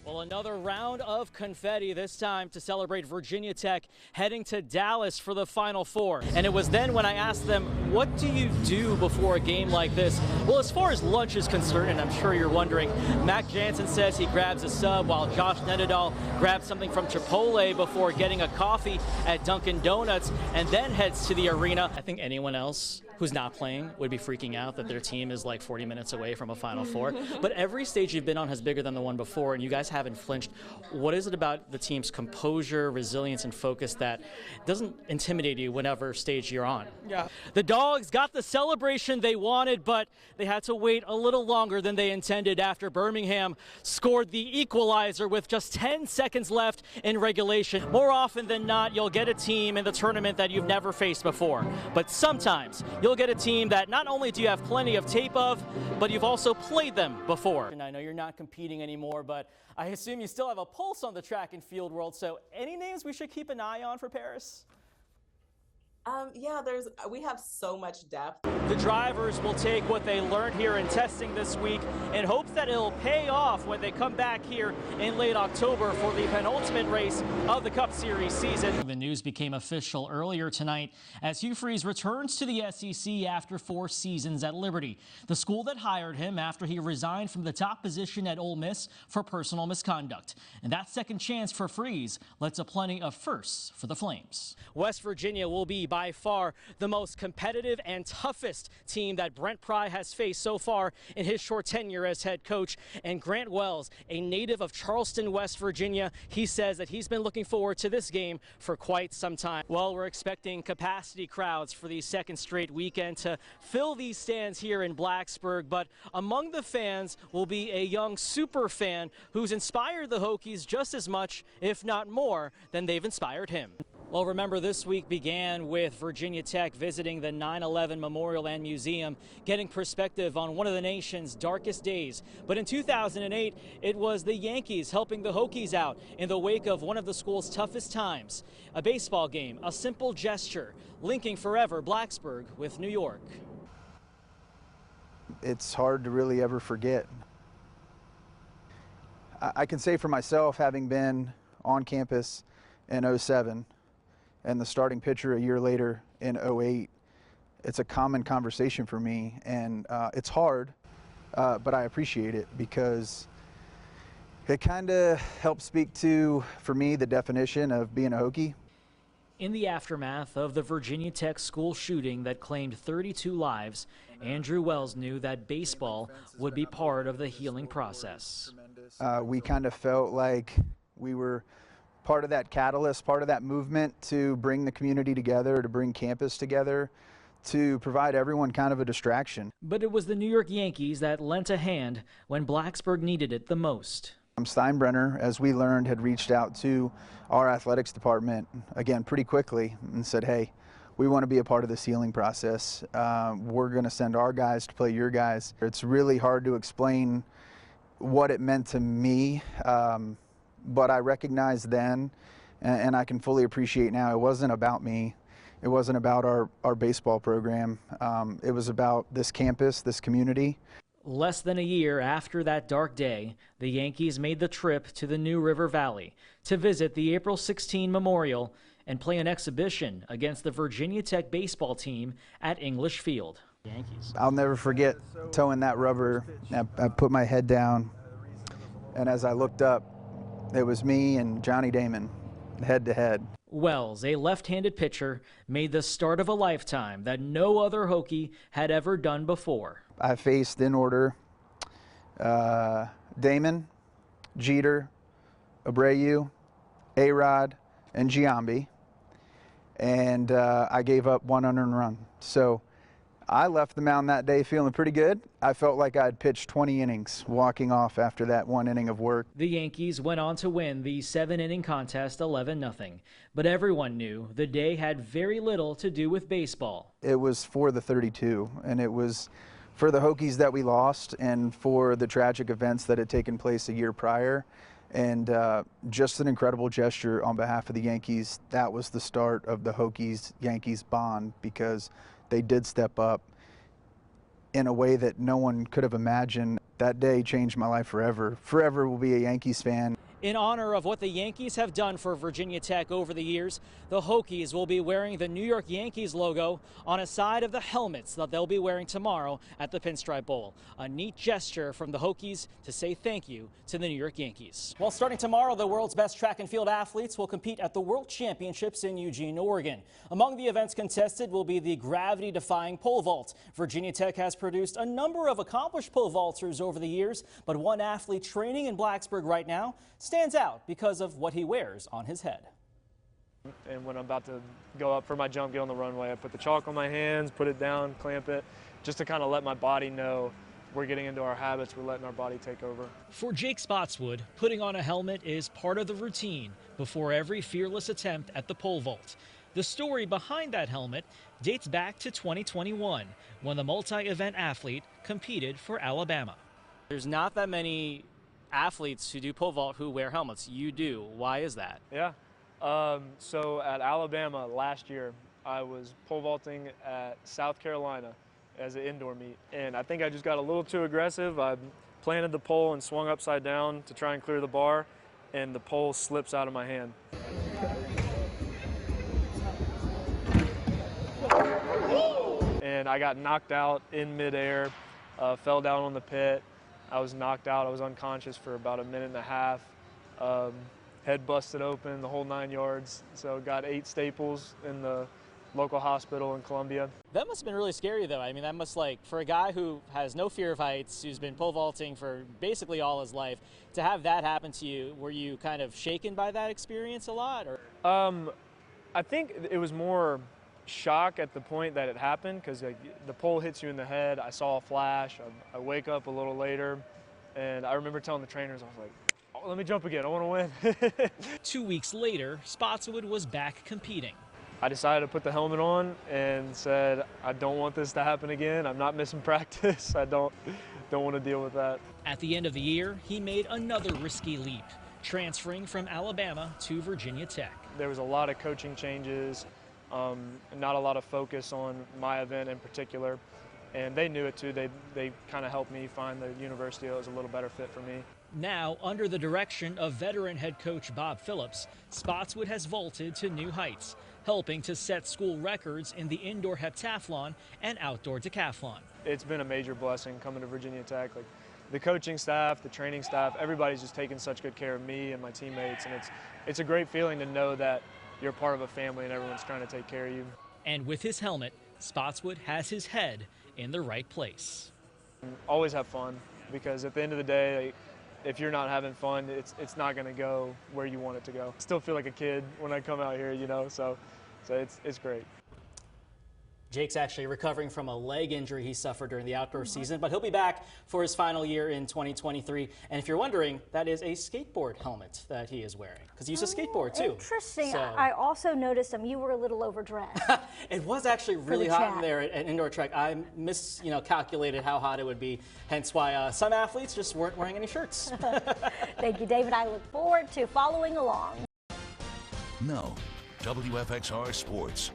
Well, another round of confetti, this time to celebrate Virginia Tech heading to Dallas for the Final Four. And it was then when I asked them, what do you do before a game like this? Well, as far as lunch is concerned, and I'm sure you're wondering, Mac Jansen says he grabs a sub while Josh Nedadal grabs something from Chipotle before getting a coffee at Dunkin' Donuts and then heads to the arena. I think anyone else who's not playing would be freaking out that their team is like 40 minutes away from a Final Four. But every stage you've been on has bigger than the one before, and you guys haven't flinched. What is it about the team's composure, resilience, and focus that doesn't intimidate you whenever stage you're on? Yeah. The Dogs got the celebration they wanted, but they had to wait a little longer than they intended after Birmingham scored the equalizer with just 10 seconds left in regulation. More often than not, you'll get a team in the tournament that you've never faced before. But sometimes you'll get a team that not only do you have plenty of tape of, but you've also played them before. And I know you're not competing anymore, but I assume you still have a pulse on the track and field world. So any names we should keep an eye on for Paris? Yeah, we have so much depth. The drivers will take what they learned here in testing this week in hopes that it'll pay off when they come back here in late October for the penultimate race of the Cup Series season. The news became official earlier tonight as Hugh Freeze returns to the SEC after 4 seasons at Liberty, the school that hired him after he resigned from the top position at Ole Miss for personal misconduct. And that second chance for Freeze led to plenty of firsts for the Flames. West Virginia will be by far the most competitive and toughest team that Brent Pry has faced so far in his short tenure as head coach. And Grant Wells, a native of Charleston, West Virginia, he says that he's been looking forward to this game for quite some time. Well, we're expecting capacity crowds for the second straight weekend to fill these stands here in Blacksburg, but among the fans will be a young super fan who's inspired the Hokies just as much, if not more, than they've inspired him. Well, remember, this week began with Virginia Tech visiting the 9/11 Memorial and Museum, getting perspective on one of the nation's darkest days. But in 2008, it was the Yankees helping the Hokies out in the wake of one of the school's toughest times. A baseball game, a simple gesture, linking forever Blacksburg with New York. It's hard to really ever forget. I can say for myself, having been on campus in 07, and the starting pitcher a year later in 08, it's a common conversation for me, and it's hard, but I appreciate it because it kind of helps speak to, for me, the definition of being a Hokie. In the aftermath of the Virginia Tech school shooting that claimed 32 lives, Andrew Wells knew that baseball would be part of the healing process. We kind of felt like we were part of that catalyst, part of that movement to bring the community together, to bring campus together, to provide everyone kind of a distraction. But it was the New York Yankees that lent a hand when Blacksburg needed it the most. Steinbrenner, as we learned, had reached out to our athletics department, again, pretty quickly and said, hey, we want to be a part of this healing process. We're going to send our guys to play your guys. It's really hard to explain what it meant to me. But I recognized then, and I can fully appreciate now, it wasn't about me. It wasn't about our baseball program. It was about this campus, this community. Less than a year after that dark day, the Yankees made the trip to the New River Valley to visit the April 16 Memorial and play an exhibition against the Virginia Tech baseball team at English Field. Yankees. I'll never forget towing that rubber. I put my head down, and as I looked up, it was me and Johnny Damon, head to head. Wells, a left-handed pitcher, made the start of a lifetime that no other Hokie had ever done before. I faced, in order, Damon, Jeter, Abreu, A-Rod, and Giambi, and I gave up 1 unearned run. So I left the mound that day feeling pretty good. I felt like I'd pitched 20 innings walking off after that 1 inning of work. The Yankees went on to win the 7-inning contest 11-0, but everyone knew the day had very little to do with baseball. It was for the 32, and it was for the Hokies that we lost and for the tragic events that had taken place a year prior. And just an incredible gesture on behalf of the Yankees. That was the start of the Hokies-Yankees bond, because they did step up in a way that no one could have imagined. that day changed my life forever. Forever will be a Yankees fan. In honor of what the Yankees have done for Virginia Tech over the years, the Hokies will be wearing the New York Yankees logo on a side of the helmets that they'll be wearing tomorrow at the Pinstripe Bowl. A neat gesture from the Hokies to say thank you to the New York Yankees. Well, starting tomorrow, the world's best track and field athletes will compete at the World Championships in Eugene, Oregon. Among the events contested will be the gravity-defying pole vault. Virginia Tech has produced a number of accomplished pole vaulters over the years, but one athlete training in Blacksburg right now stands out because of what he wears on his head. And when I'm about to go up for my jump, get on the runway, I put the chalk on my hands, put it down, clamp it, just to kind of let my body know we're getting into our habits, we're letting our body take over. For Jake Spotswood, putting on a helmet is part of the routine before every fearless attempt at the pole vault. The story behind that helmet dates back to 2021, when the multi-event athlete competed for Alabama. There's not that many athletes who do pole vault who wear helmets. You do. Why is that? Yeah. So at Alabama last year, I was pole vaulting at South Carolina as an indoor meet. And I think I just got a little too aggressive. I planted the pole and swung upside down to try and clear the bar, and the pole slips out of my hand. And I got knocked out in midair, fell down on the pit. I was knocked out. I was unconscious for about a minute and a half. Head busted open, the whole 9 yards. So got 8 staples in the local hospital in Columbia. That must have been really scary, though. I mean, that must, like, for a guy who has no fear of heights, who's been pole vaulting for basically all his life, to have that happen to you, were you kind of shaken by that experience a lot? Or? I think it was more shock at the point that it happened, because the pole hits you in the head. I saw a flash. I wake up a little later, and I remember telling the trainers, I was like, oh, let me jump again, I want to win. 2 weeks later, Spotswood was back competing. I decided to put the helmet on and said, I don't want this to happen again. I'm not missing practice. I don't want to deal with that. At the end of the year, he made another risky leap, transferring from Alabama to Virginia Tech. There was a lot of coaching changes, not a lot of focus on my event in particular, and they knew it too. They kind of helped me find the university that was a little better fit for me. Now, under the direction of veteran head coach Bob Phillips, Spotswood has vaulted to new heights, helping to set school records in the indoor heptathlon and outdoor decathlon. It's been a major blessing coming to Virginia Tech. Like, the coaching staff, the training staff, everybody's just taken such good care of me and my teammates, and it's a great feeling to know that you're part of a family and everyone's trying to take care of you. And with his helmet, Spotswood has his head in the right place. Always have fun, because at the end of the day, if you're not having fun, it's not going to go where you want it to go. I still feel like a kid when I come out here, you know, so it's great. Jake's actually recovering from a leg injury he suffered during the outdoor season, but he'll be back for his final year in 2023. And if you're wondering, that is a skateboard helmet that he is wearing, because he used to skateboard too. Interesting. So, I also noticed you were a little overdressed. it was actually really hot in there at indoor track. I calculated how hot it would be, hence why some athletes just weren't wearing any shirts. Thank you, David. I look forward to following along. No, WFXR Sports.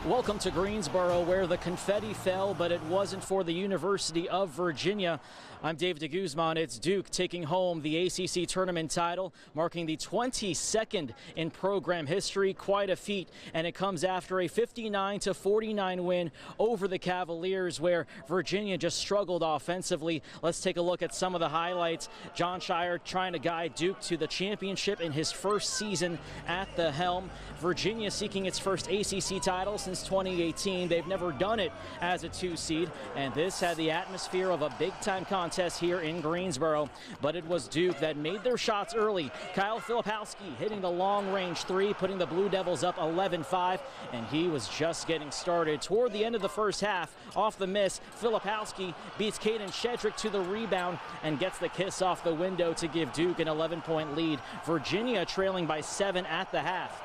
Welcome to Greensboro, where the confetti fell, but it wasn't for the University of Virginia. I'm Dave DeGuzman. It's Duke taking home the ACC tournament title, marking the 22nd in program history. Quite a feat, and it comes after a 59-49 win over the Cavaliers, where Virginia just struggled offensively. Let's take a look at some of the highlights. John Shire trying to guide Duke to the championship in his first season at the helm. Virginia seeking its first ACC title since 2018. They've never done it as a 2 seed, and this had the atmosphere of a big-time contest here in Greensboro. But it was Duke that made their shots early. Kyle Filipowski hitting the long-range 3, putting the Blue Devils up 11-5, and he was just getting started. Toward the end of the first half, off the miss, Filipowski beats Caden Shedrick to the rebound and gets the kiss off the window to give Duke an 11-point lead. Virginia trailing by 7 at the half.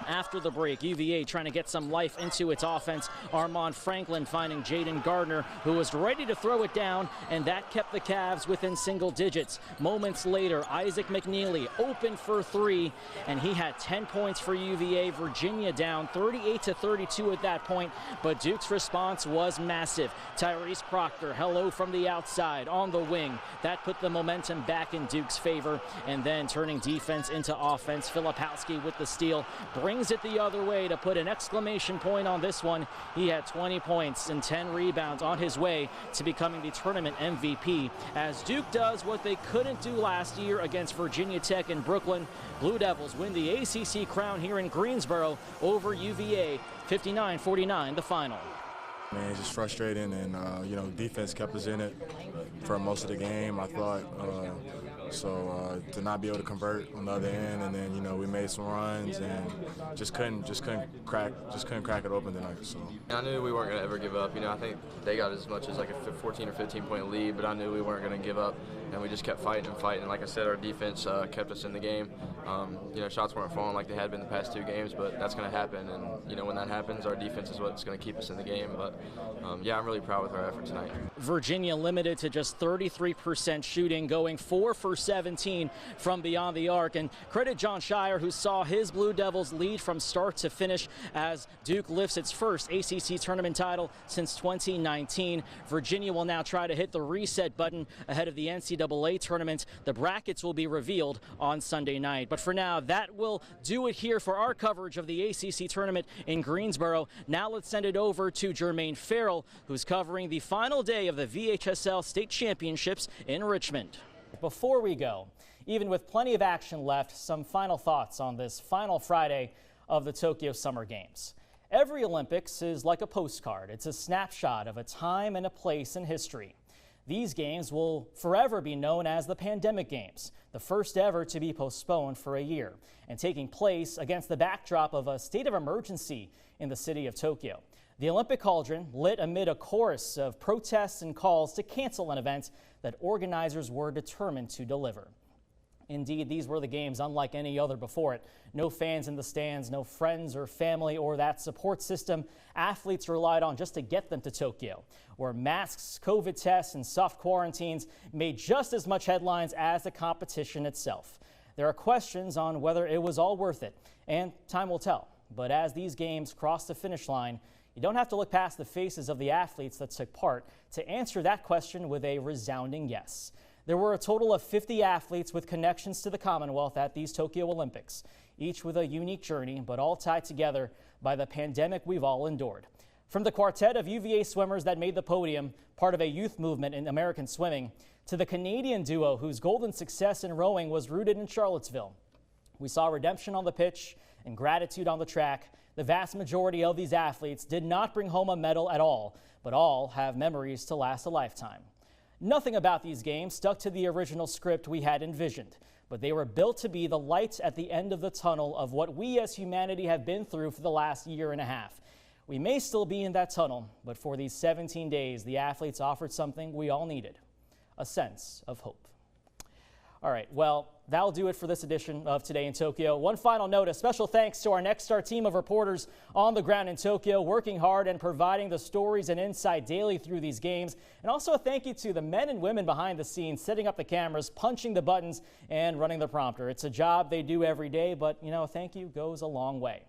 After the break, UVA trying to get some life into its offense. Armand Franklin finding Jaden Gardner, who was ready to throw it down, and that kept the Cavs within single digits. Moments later, Isaac McNeely open for three, and he had 10 points for UVA. Virginia down 38-32 at that point, but Duke's response was massive. Tyrese Proctor, hello from the outside on the wing. That put the momentum back in Duke's favor, and then turning defense into offense. Filipowski with the steal brings it the other way to put an exclamation point on this one. He had 20 points and 10 rebounds on his way to becoming the tournament MVP, as Duke does what they couldn't do last year against Virginia Tech in Brooklyn. Blue Devils win the ACC crown here in Greensboro over UVA, 59-49 the final. Man, it's just frustrating, and defense kept us in it for most of the game, I thought. To not be able to convert on the other end, and then we made some runs and just couldn't crack it open tonight. So I knew we weren't going to ever give up. I think they got as much as like a 14 or 15 point lead, but I knew we weren't going to give up, and we just kept fighting and fighting. And like I said, our defense kept us in the game. Shots weren't falling like they had been the past 2 games, but that's going to happen. And when that happens, our defense is what's going to keep us in the game. But I'm really proud with our effort tonight. Virginia limited to just 33% shooting, going 4 for 17 from beyond the arc. And credit John Shire, who saw his Blue Devils lead from start to finish as Duke lifts its first ACC tournament title since 2019. Virginia will now try to hit the reset button ahead of the NCAA tournament. The brackets will be revealed on Sunday night. But for now, that will do it here for our coverage of the ACC tournament in Greensboro. Now let's send it over to Jermaine Farrell, who's covering the final day of the VHSL State Championships in Richmond. Before we go, even with plenty of action left, some final thoughts on this final Friday of the Tokyo Summer Games. Every Olympics is like a postcard. It's a snapshot of a time and a place in history. These games will forever be known as the Pandemic Games, the first ever to be postponed for a year, and taking place against the backdrop of a state of emergency in the city of Tokyo. The Olympic cauldron lit amid a chorus of protests and calls to cancel an event that organizers were determined to deliver. Indeed, these were the games unlike any other before it. No fans in the stands, no friends or family or that support system athletes relied on just to get them to Tokyo, where masks, COVID tests, and soft quarantines made just as much headlines as the competition itself. There are questions on whether it was all worth it, and time will tell. But as these games cross the finish line, you don't have to look past the faces of the athletes that took part to answer that question with a resounding yes. There were a total of 50 athletes with connections to the Commonwealth at these Tokyo Olympics, each with a unique journey, but all tied together by the pandemic we've all endured. From the quartet of UVA swimmers that made the podium, part of a youth movement in American swimming, to the Canadian duo whose golden success in rowing was rooted in Charlottesville. We saw redemption on the pitch and gratitude on the track. The vast majority of these athletes did not bring home a medal at all, but all have memories to last a lifetime. Nothing about these games stuck to the original script we had envisioned, but they were built to be the light at the end of the tunnel of what we as humanity have been through for the last year and a half. We may still be in that tunnel, but for these 17 days, the athletes offered something we all needed, a sense of hope. All right, well, that'll do it for this edition of Today in Tokyo. One final note, a special thanks to our Next Star team of reporters on the ground in Tokyo, working hard and providing the stories and insight daily through these games. And also a thank you to the men and women behind the scenes, setting up the cameras, punching the buttons, and running the prompter. It's a job they do every day, but, thank you goes a long way.